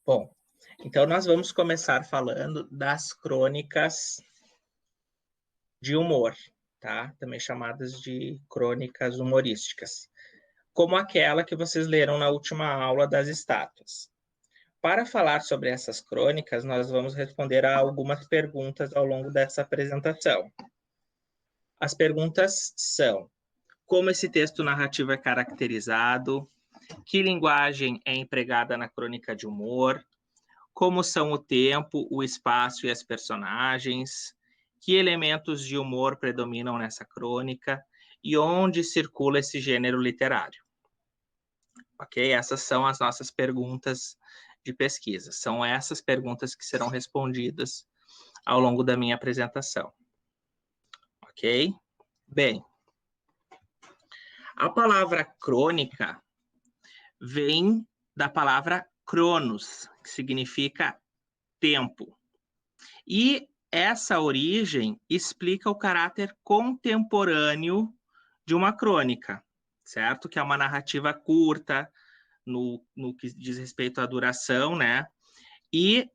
Bom, então nós vamos começar falando das crônicas de humor, tá? Também chamadas de crônicas humorísticas, como aquela que vocês leram na última aula das estátuas. Para falar sobre essas crônicas, nós vamos responder a algumas perguntas ao longo dessa apresentação. As perguntas são: como esse texto narrativo é caracterizado? Que linguagem é empregada na crônica de humor? Como são o tempo, o espaço e as personagens? Que elementos de humor predominam nessa crônica? E onde circula esse gênero literário? Ok? Essas são as nossas perguntas de pesquisa. São essas perguntas que serão respondidas ao longo da minha apresentação. Ok? Bem, a palavra crônica vem da palavra cronos, que significa tempo. E essa origem explica o caráter contemporâneo de uma crônica, certo? Que é uma narrativa curta, no que diz respeito à duração, né? E,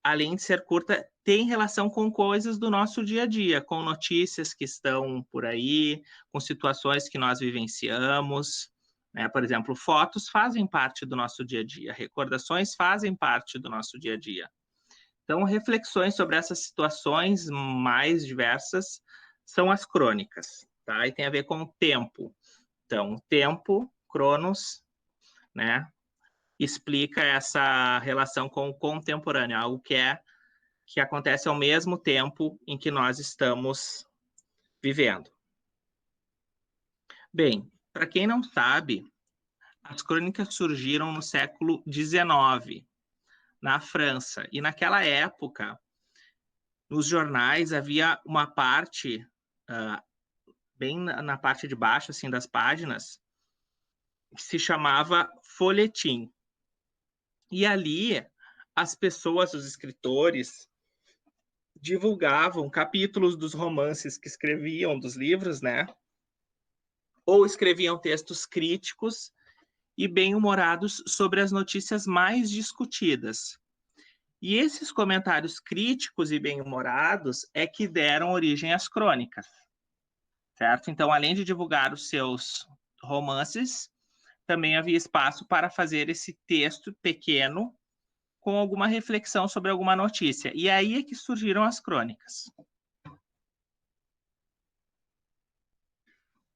além de ser curta, tem relação com coisas do nosso dia a dia, com notícias que estão por aí, com situações que nós vivenciamos, né? Por exemplo, fotos fazem parte do nosso dia a dia, recordações fazem parte do nosso dia a dia. Então, reflexões sobre essas situações mais diversas são as crônicas, tá? E tem a ver com o tempo. Então, tempo, cronos, né? Explica essa relação com o contemporâneo, algo que acontece ao mesmo tempo em que nós estamos vivendo. Bem, para quem não sabe, as crônicas surgiram no século XIX, na França, e naquela época, nos jornais havia uma parte, bem na parte de baixo, assim, das páginas, que se chamava folhetim. E ali, as pessoas, os escritores, divulgavam capítulos dos romances que escreviam, dos livros, né? Ou escreviam textos críticos e bem-humorados sobre as notícias mais discutidas. E esses comentários críticos e bem-humorados é que deram origem às crônicas, certo? Então, além de divulgar os seus romances, também havia espaço para fazer esse texto pequeno com alguma reflexão sobre alguma notícia. E aí é que surgiram as crônicas.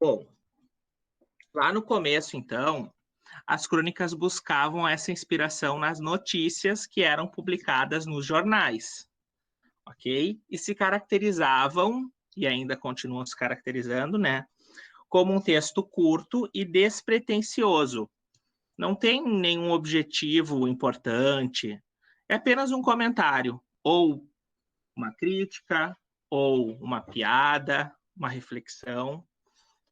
Bom, lá no começo, então, as crônicas buscavam essa inspiração nas notícias que eram publicadas nos jornais, ok? E se caracterizavam, e ainda continuam se caracterizando, né, como um texto curto e despretensioso. Não tem nenhum objetivo importante, é apenas um comentário, ou uma crítica, ou uma piada, uma reflexão,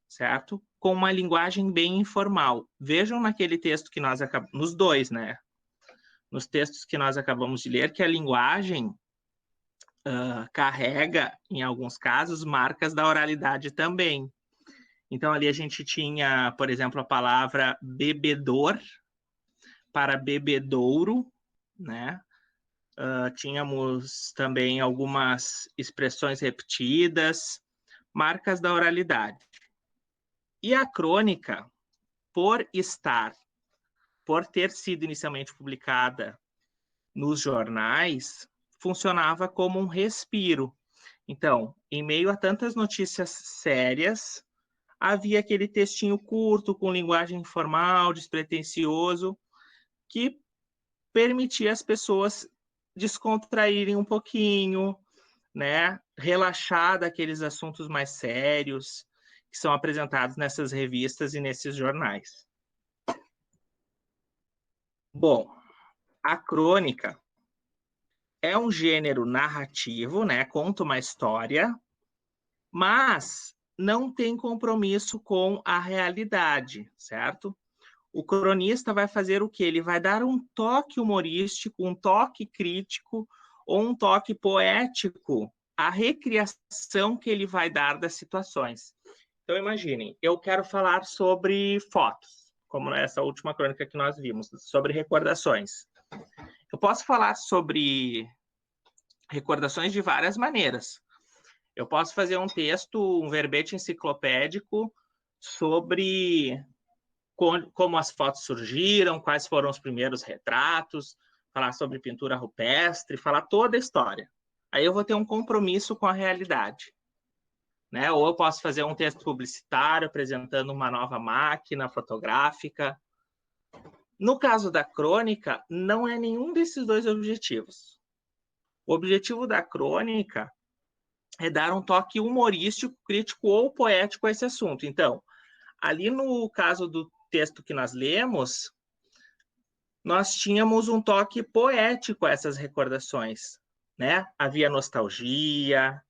certo? Com uma linguagem bem informal. Vejam naquele texto que nós acabamos, nos dois, né? Nos textos que nós acabamos de ler, que a linguagem carrega, em alguns casos, marcas da oralidade também. Então, ali a gente tinha, por exemplo, a palavra bebedor para bebedouro, né? Tínhamos também algumas expressões repetidas, marcas da oralidade. E a crônica, por ter sido inicialmente publicada nos jornais, funcionava como um respiro. Então, em meio a tantas notícias sérias, havia aquele textinho curto, com linguagem informal, despretensioso, que permitia as pessoas descontraírem um pouquinho, né? Relaxar daqueles assuntos mais sérios que são apresentados nessas revistas e nesses jornais. Bom, a crônica é um gênero narrativo, né? Conta uma história, mas não tem compromisso com a realidade, certo? O cronista vai fazer o quê? Ele vai dar um toque humorístico, um toque crítico ou um toque poético à recriação que ele vai dar das situações. Então, imaginem, eu quero falar sobre fotos, como essa última crônica que nós vimos, sobre recordações. Eu posso falar sobre recordações de várias maneiras. Eu posso fazer um texto, um verbete enciclopédico sobre como as fotos surgiram, quais foram os primeiros retratos, falar sobre pintura rupestre, falar toda a história. Aí eu vou ter um compromisso com a realidade. Né? Ou eu posso fazer um texto publicitário apresentando uma nova máquina fotográfica. No caso da crônica, não é nenhum desses dois objetivos. O objetivo da crônica é dar um toque humorístico, crítico ou poético a esse assunto. Então, ali no caso do texto que nós lemos, nós tínhamos um toque poético a essas recordações, né? Havia nostalgia,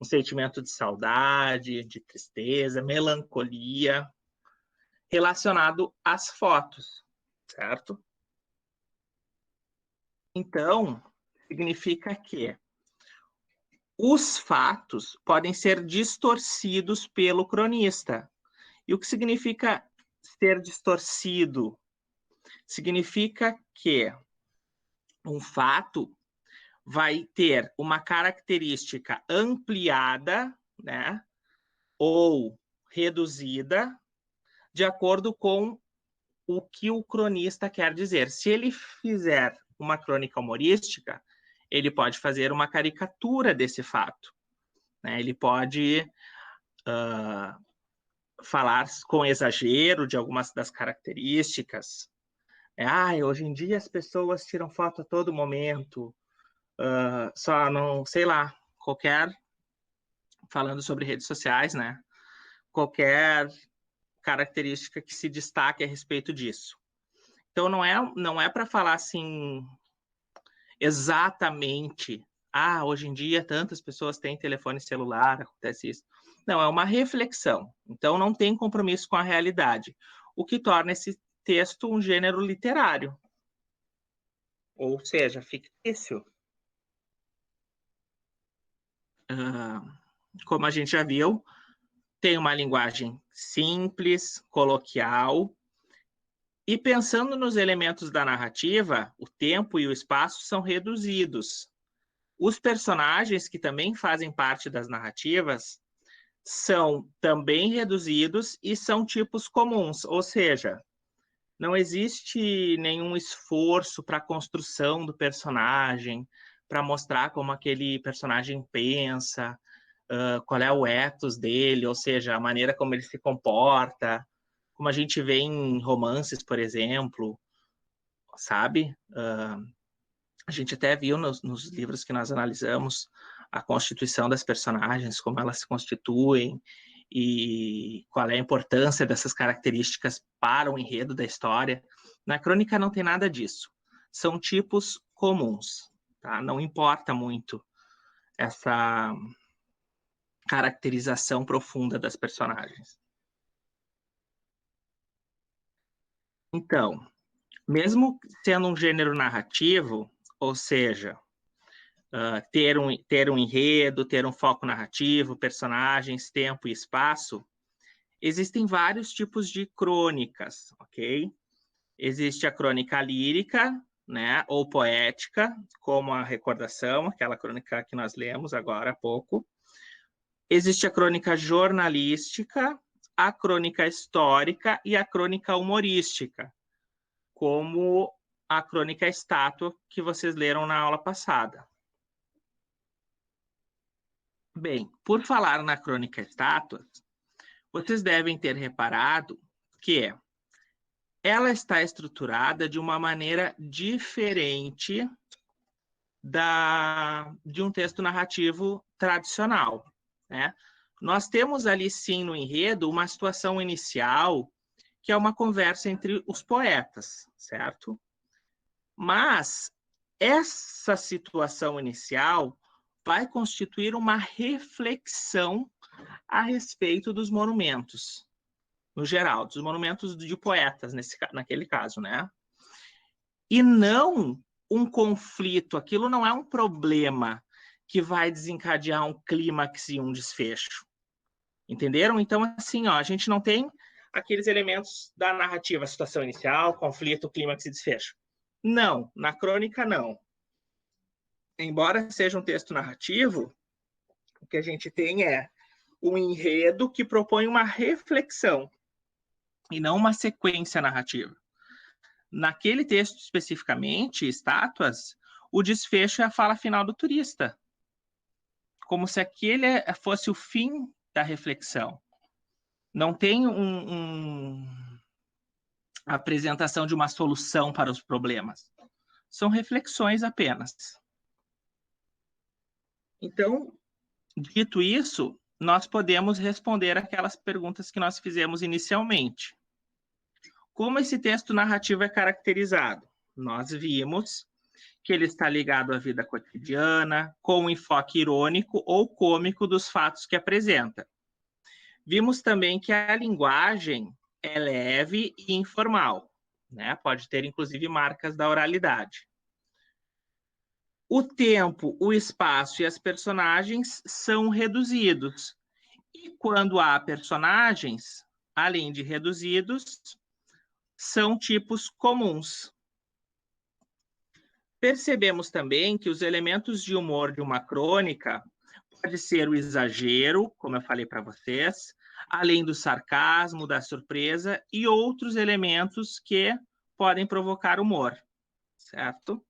um sentimento de saudade, de tristeza, melancolia, relacionado às fotos, certo? Então, significa que os fatos podem ser distorcidos pelo cronista. E o que significa ser distorcido? Significa que um fato vai ter uma característica ampliada, né, ou reduzida, de acordo com o que o cronista quer dizer. Se ele fizer uma crônica humorística, ele pode fazer uma caricatura desse fato. Né? Ele pode falar com exagero de algumas das características. Hoje em dia as pessoas tiram foto a todo momento, só não, sei lá, qualquer, falando sobre redes sociais, né? Qualquer característica que se destaque a respeito disso. Então, não é para falar assim exatamente, hoje em dia tantas pessoas têm telefone celular, acontece isso. Não, é uma reflexão. Então, não tem compromisso com a realidade, o que torna esse texto um gênero literário, ou seja, fictício. Como a gente já viu, tem uma linguagem simples, coloquial, e pensando nos elementos da narrativa, o tempo e o espaço são reduzidos. Os personagens, que também fazem parte das narrativas, são também reduzidos e são tipos comuns, ou seja, não existe nenhum esforço para a construção do personagem, para mostrar como aquele personagem pensa, qual é o ethos dele, ou seja, a maneira como ele se comporta, como a gente vê em romances, por exemplo, sabe? A gente até viu nos livros que nós analisamos a constituição das personagens, como elas se constituem e qual é a importância dessas características para o enredo da história. Na crônica não tem nada disso. São tipos comuns, tá? Não importa muito essa caracterização profunda das personagens. Então, mesmo sendo um gênero narrativo, ou seja, ter um enredo, ter um foco narrativo, personagens, tempo e espaço, existem vários tipos de crônicas, ok? Existe a crônica lírica, né, ou poética, como a Recordação, aquela crônica que nós lemos agora há pouco. Existe a crônica jornalística, a crônica histórica e a crônica humorística, como a crônica estátua que vocês leram na aula passada. Bem, por falar na crônica estátua, vocês devem ter reparado que ela está estruturada de uma maneira diferente de um texto narrativo tradicional, né? Nós temos ali, sim, no enredo, uma situação inicial, que é uma conversa entre os poetas, certo? Mas essa situação inicial vai constituir uma reflexão a respeito dos monumentos, no geral, dos monumentos de poetas, naquele caso, né? E não um conflito, aquilo não é um problema que vai desencadear um clímax e um desfecho. Entenderam? Então, assim, a gente não tem aqueles elementos da narrativa, situação inicial, conflito, clímax e desfecho. Não, na crônica não. Embora seja um texto narrativo, o que a gente tem é um enredo que propõe uma reflexão e não uma sequência narrativa. Naquele texto especificamente, Estátuas, o desfecho é a fala final do turista, como se aquele fosse o fim da reflexão. Não tem a apresentação de uma solução para os problemas. São reflexões apenas. Então, dito isso, nós podemos responder aquelas perguntas que nós fizemos inicialmente. Como esse texto narrativo é caracterizado? Nós vimos que ele está ligado à vida cotidiana, com um enfoque irônico ou cômico dos fatos que apresenta. Vimos também que a linguagem é leve e informal, né? Pode ter, inclusive, marcas da oralidade. O tempo, o espaço e as personagens são reduzidos. E quando há personagens, além de reduzidos, são tipos comuns. Percebemos também que os elementos de humor de uma crônica pode ser o exagero, como eu falei para vocês, além do sarcasmo, da surpresa e outros elementos que podem provocar humor, certo?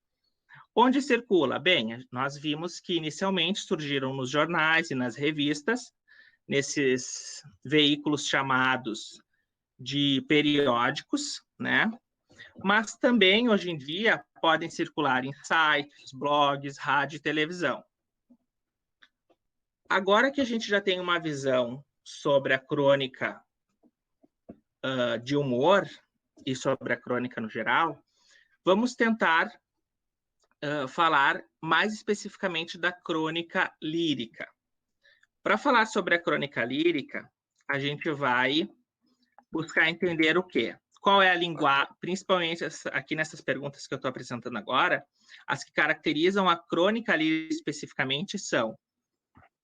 Onde circula? Bem, nós vimos que inicialmente surgiram nos jornais e nas revistas, nesses veículos chamados de periódicos, né? Mas também, hoje em dia, podem circular em sites, blogs, rádio e televisão. Agora que a gente já tem uma visão sobre a crônica de humor e sobre a crônica no geral, vamos tentar falar mais especificamente da crônica lírica. Para falar sobre a crônica lírica, a gente vai buscar entender o quê? Qual é a linguagem, principalmente aqui nessas perguntas que eu estou apresentando agora, as que caracterizam a crônica lírica especificamente são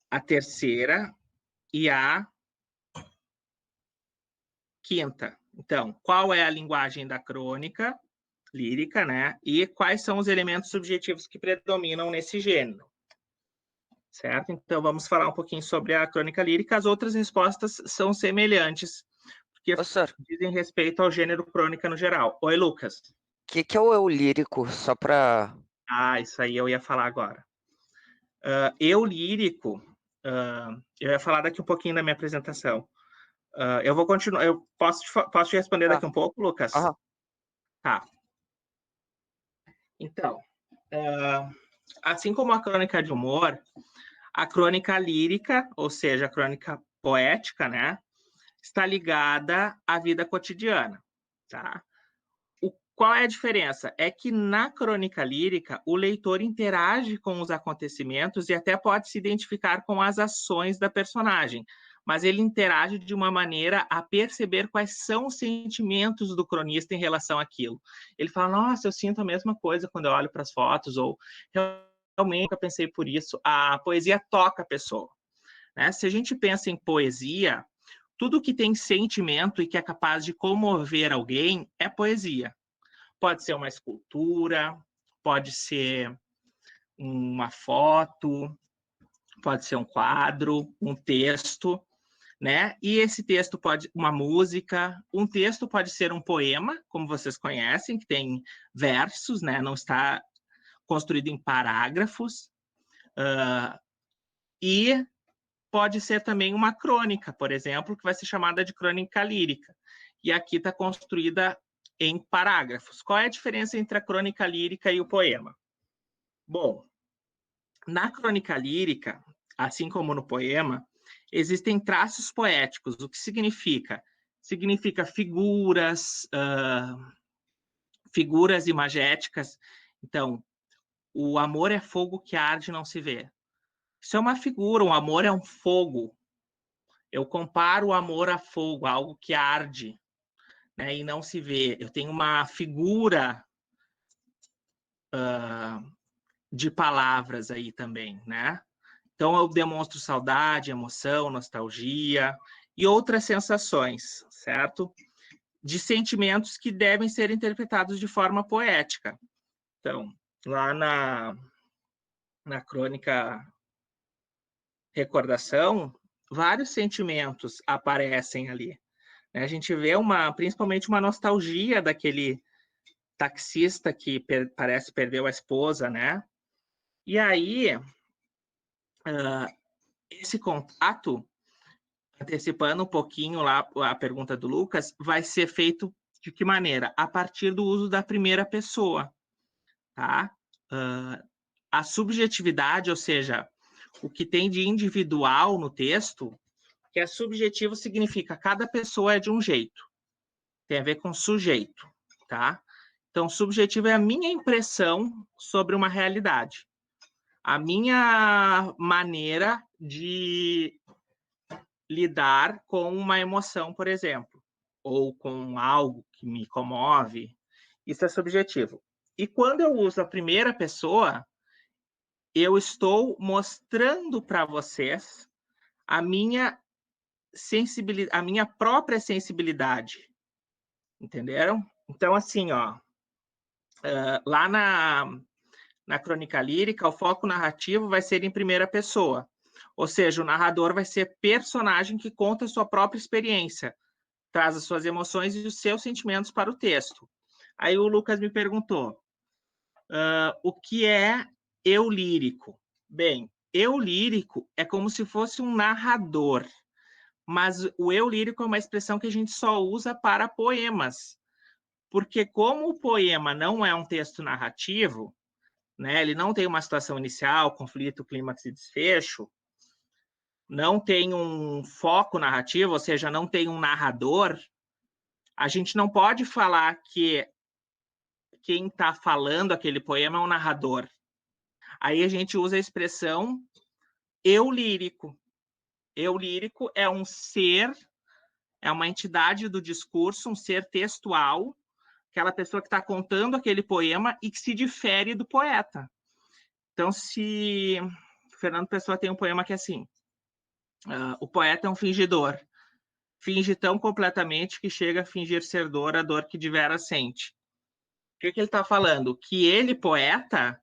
a terceira e a quinta. Então, qual é a linguagem da crônica lírica, né? E quais são os elementos subjetivos que predominam nesse gênero? Certo? Então, vamos falar um pouquinho sobre a crônica lírica. As outras respostas são semelhantes, porque dizem respeito ao gênero crônica no geral. Oi, Lucas. O que é o eu lírico? Só para... Ah, isso aí eu ia falar agora. Eu lírico, eu ia falar daqui um pouquinho da minha apresentação. Eu vou continuar. Eu posso te responder daqui um pouco, Lucas? Tá. Então, assim como a crônica de humor, a crônica lírica, ou seja, a crônica poética, né, está ligada à vida cotidiana, tá? Qual é a diferença? É que na crônica lírica, o leitor interage com os acontecimentos e até pode se identificar com as ações da personagem, mas ele interage de uma maneira a perceber quais são os sentimentos do cronista em relação àquilo. Ele fala, nossa, eu sinto a mesma coisa quando eu olho para as fotos, ou realmente eu pensei por isso. A poesia toca a pessoa, né? Se a gente pensa em poesia, tudo que tem sentimento e que é capaz de comover alguém é poesia. Pode ser uma escultura, pode ser uma foto, pode ser um quadro, um texto, né? E esse texto pode uma música, um texto pode ser um poema, como vocês conhecem, que tem versos, né? Não está construído em parágrafos. E pode ser também uma crônica, por exemplo, que vai ser chamada de crônica lírica. E aqui está construída em parágrafos. Qual é a diferença entre a crônica lírica e o poema? Bom, na crônica lírica, assim como no poema, existem traços poéticos. O que significa? Significa figuras, figuras imagéticas. Então, o amor é fogo que arde e não se vê. Isso é uma figura, o amor é um fogo. Eu comparo o amor a fogo, a algo que arde, né, e não se vê. Eu tenho uma figura de palavras aí também, né? Então eu demonstro saudade, emoção, nostalgia e outras sensações, certo? De sentimentos que devem ser interpretados de forma poética. Então, lá na crônica Recordação, vários sentimentos aparecem ali. A gente vê principalmente uma nostalgia daquele taxista que parece perdeu a esposa, né? E aí, esse contato, antecipando um pouquinho lá a pergunta do Lucas, vai ser feito de que maneira? A partir do uso da primeira pessoa, tá? A subjetividade, ou seja, o que tem de individual no texto, que é subjetivo significa cada pessoa é de um jeito. Tem a ver com sujeito, tá? Então, subjetivo é a minha impressão sobre uma realidade. A minha maneira de lidar com uma emoção, por exemplo, ou com algo que me comove. Isso é subjetivo. E quando eu uso a primeira pessoa, eu estou mostrando para vocês a minha sensibilidade, a minha própria sensibilidade. Entenderam? Então, assim, ó, lá na crônica lírica, o foco narrativo vai ser em primeira pessoa. Ou seja, o narrador vai ser personagem que conta a sua própria experiência, traz as suas emoções e os seus sentimentos para o texto. Aí o Lucas me perguntou, o que é eu lírico? Bem, eu lírico é como se fosse um narrador, mas o eu lírico é uma expressão que a gente só usa para poemas, porque como o poema não é um texto narrativo, né, ele não tem uma situação inicial, conflito, clímax e desfecho, não tem um foco narrativo, ou seja, não tem um narrador, a gente não pode falar que quem está falando aquele poema é um narrador. Aí a gente usa a expressão eu lírico. Eu lírico é um ser, é uma entidade do discurso, um ser textual, aquela pessoa que está contando aquele poema e que se difere do poeta. Então, se Fernando Pessoa tem um poema que é assim, o poeta é um fingidor, finge tão completamente que chega a fingir ser dor, a dor que deveras sente. O que ele está falando? Que ele, poeta,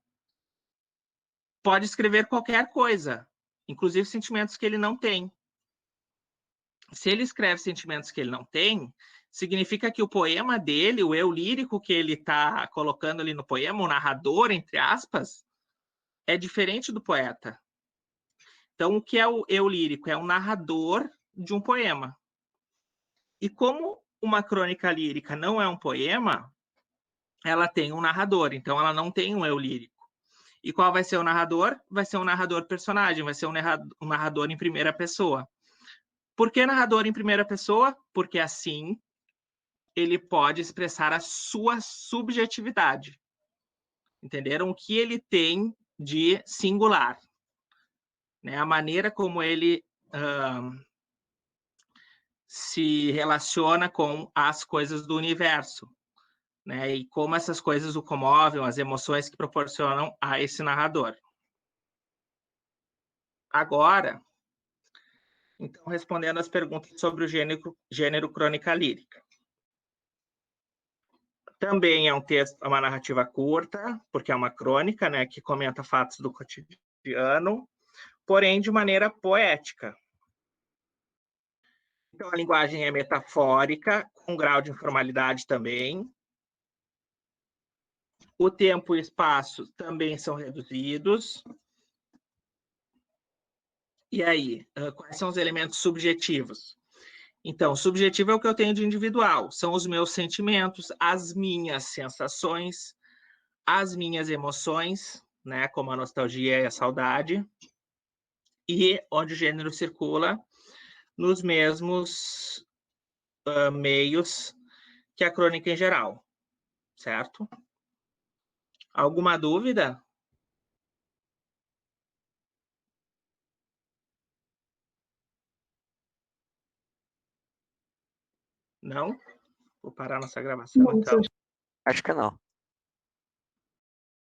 pode escrever qualquer coisa, inclusive sentimentos que ele não tem. Se ele escreve sentimentos que ele não tem, significa que o poema dele, o eu lírico que ele está colocando ali no poema, o narrador, entre aspas, é diferente do poeta. Então, o que é o eu lírico? É um narrador de um poema. E como uma crônica lírica não é um poema, ela tem um narrador, então ela não tem um eu lírico. E qual vai ser o narrador? Vai ser um narrador personagem, vai ser um narrador em primeira pessoa. Por que narrador em primeira pessoa? Porque assim ele pode expressar a sua subjetividade. Entenderam? O que ele tem de singular. Né? A maneira como ele se relaciona com as coisas do universo. Né? E como essas coisas o comovem, as emoções que proporcionam a esse narrador. Agora, então, respondendo as perguntas sobre o gênero crônica lírica. Também é um texto, uma narrativa curta, porque é uma crônica, né, que comenta fatos do cotidiano, porém de maneira poética. Então, a linguagem é metafórica, com grau de informalidade também. O tempo e o espaço também são reduzidos. E aí, quais são os elementos subjetivos? Então, subjetivo é o que eu tenho de individual, são os meus sentimentos, as minhas sensações, as minhas emoções, né, como a nostalgia e a saudade, e onde o gênero circula nos mesmos meios que a crônica em geral, certo? Alguma dúvida? Não? Vou parar nossa gravação, então. Acho que não.